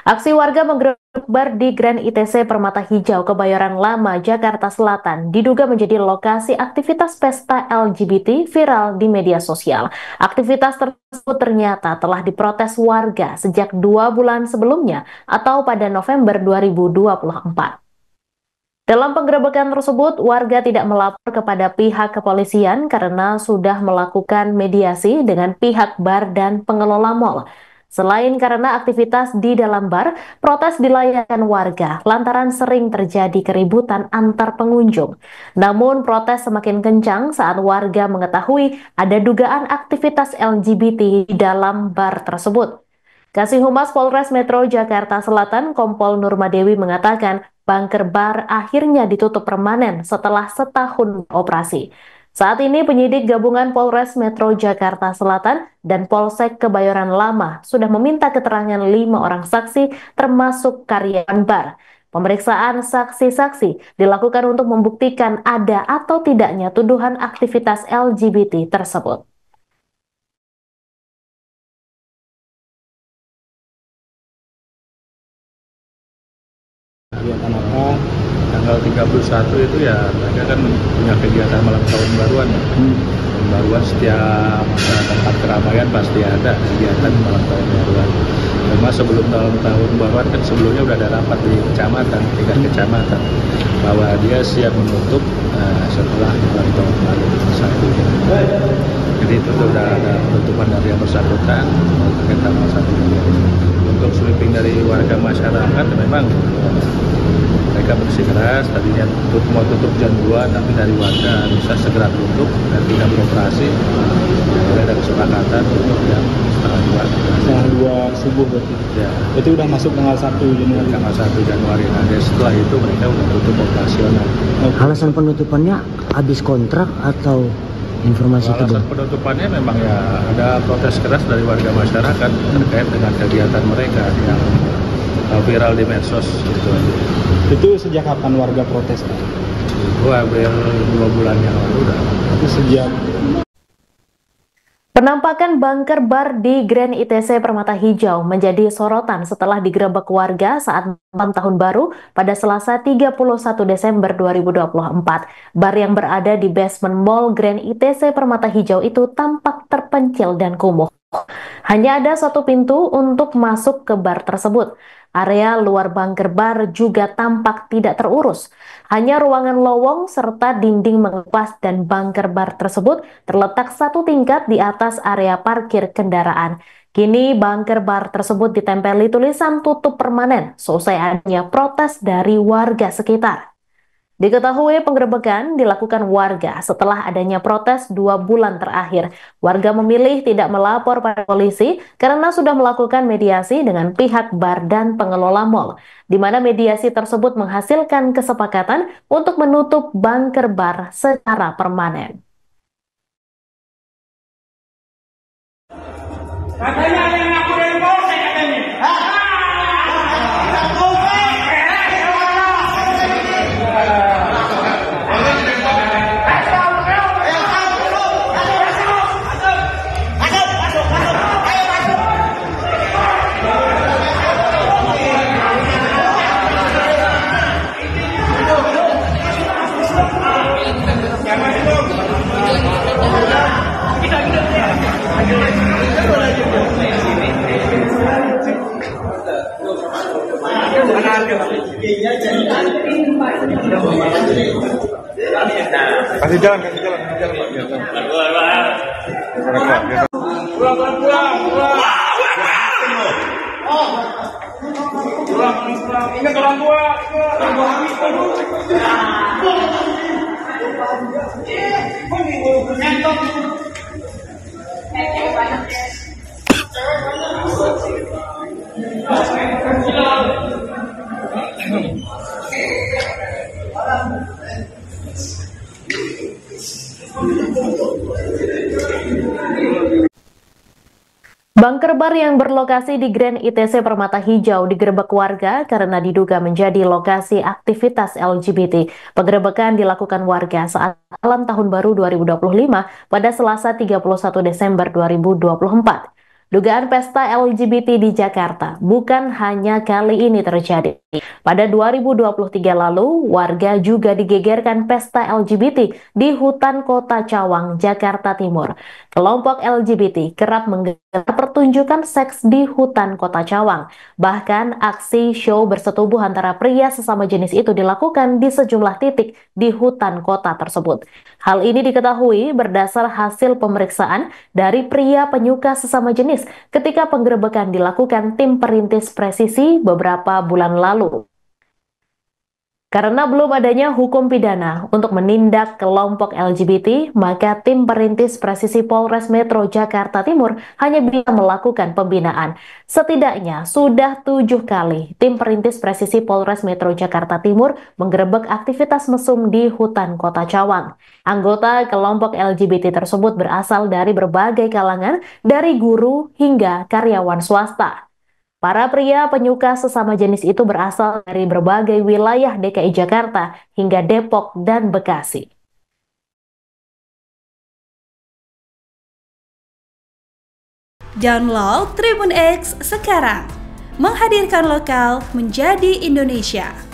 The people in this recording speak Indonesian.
Aksi warga menggerebek bar di Grand ITC Permata Hijau, Kebayoran Lama, Jakarta Selatan diduga menjadi lokasi aktivitas pesta LGBT viral di media sosial. Aktivitas tersebut ternyata telah diprotes warga sejak 2 bulan sebelumnya atau pada November 2024. Dalam penggerebekan tersebut, warga tidak melapor kepada pihak kepolisian karena sudah melakukan mediasi dengan pihak bar dan pengelola mal. Selain karena aktivitas di dalam bar, protes dilayangkan warga lantaran sering terjadi keributan antar pengunjung. Namun protes semakin kencang saat warga mengetahui ada dugaan aktivitas LGBT di dalam bar tersebut. Kasih Humas Polres Metro Jakarta Selatan, Kompol Nurmadewi mengatakan bunker bar akhirnya ditutup permanen setelah setahun operasi. Saat ini penyidik gabungan Polres Metro Jakarta Selatan dan Polsek Kebayoran Lama sudah meminta keterangan 5 orang saksi termasuk karyawan bar. Pemeriksaan saksi-saksi dilakukan untuk membuktikan ada atau tidaknya tuduhan aktivitas LGBT tersebut. Kegiatan apa? Tanggal 31 itu ya mereka kan punya kegiatan malam tahun baruan ya. Tahun baruan setiap tempat keramaian pasti ada kegiatan malam tahun baruan. Cuma sebelum tahun baruan kan sebelumnya udah ada rapat di kecamatan, tingkat kecamatan bahwa dia siap menutup setelah malam tahun baru 1. Jadi itu sudah ada penutupan dari yang bersangkutan terkait tanggal 1. Untuk sweeping dari warga masyarakat memang mereka bersikeras tadinya mau tutup jam 2 tapi dari warga bisa segera tutup dan tidak beroperasi. Jadi ada kesepakatan tutup jam setengah 2 subuh berarti. Ya. Itu udah masuk tanggal 1 Januari. Tanggal 1 Januari. Nah, setelah itu mereka udah tutup operasional. Alasan penutupannya habis kontrak atau informasi itu? Alasan penutupannya memang ya ada protes keras dari warga masyarakat terkait dengan kegiatan mereka yang viral di medsos gitu. Itu sejak kapan warga protes? Itu hampir 2 bulan yang lalu dah. Itu sejak Penampakan bunker bar di Grand ITC Permata Hijau menjadi sorotan setelah digerebek warga saat malam tahun baru pada Selasa 31 Desember 2024. Bar yang berada di basement mall Grand ITC Permata Hijau itu tampak terpencil dan kumuh. Hanya ada satu pintu untuk masuk ke bar tersebut. Area luar bunker bar juga tampak tidak terurus. Hanya ruangan lowong serta dinding mengepas dan bunker bar tersebut terletak 1 tingkat di atas area parkir kendaraan. Kini bunker bar tersebut ditempeli tulisan tutup permanen seusai adanya protes dari warga sekitar. Diketahui penggerebekan dilakukan warga setelah adanya protes 2 bulan terakhir. Warga memilih tidak melapor pada polisi karena sudah melakukan mediasi dengan pihak bar dan pengelola mal, di mana mediasi tersebut menghasilkan kesepakatan untuk menutup bunker bar secara permanen. Katanya ada yang ngaku dari polsek katanya. kasih jalan. Pulang. Ingat orang tua habis Bunker bar yang berlokasi di Grand ITC Permata Hijau digerebek warga karena diduga menjadi lokasi aktivitas LGBT. Penggerebekan dilakukan warga saat malam tahun baru 2025 pada Selasa 31 Desember 2024. Dugaan pesta LGBT di Jakarta bukan hanya kali ini terjadi. Pada 2023 lalu, warga juga digegerkan pesta LGBT di hutan Kota Cawang, Jakarta Timur. Kelompok LGBT kerap menggelar pertunjukan seks di hutan Kota Cawang. Bahkan aksi show bersetubuh antara pria sesama jenis itu dilakukan di sejumlah titik di hutan kota tersebut. Hal ini diketahui berdasar hasil pemeriksaan dari pria penyuka sesama jenis ketika penggerebekan dilakukan tim perintis presisi beberapa bulan lalu. Karena belum adanya hukum pidana untuk menindak kelompok LGBT, maka tim perintis presisi Polres Metro Jakarta Timur hanya bisa melakukan pembinaan. Setidaknya sudah 7 kali tim perintis presisi Polres Metro Jakarta Timur menggerebek aktivitas mesum di hutan Kota Cawang. Anggota kelompok LGBT tersebut berasal dari berbagai kalangan, dari guru hingga karyawan swasta. Para pria penyuka sesama jenis itu berasal dari berbagai wilayah DKI Jakarta hingga Depok dan Bekasi. Download Tribun X sekarang, menghadirkan lokal menjadi Indonesia.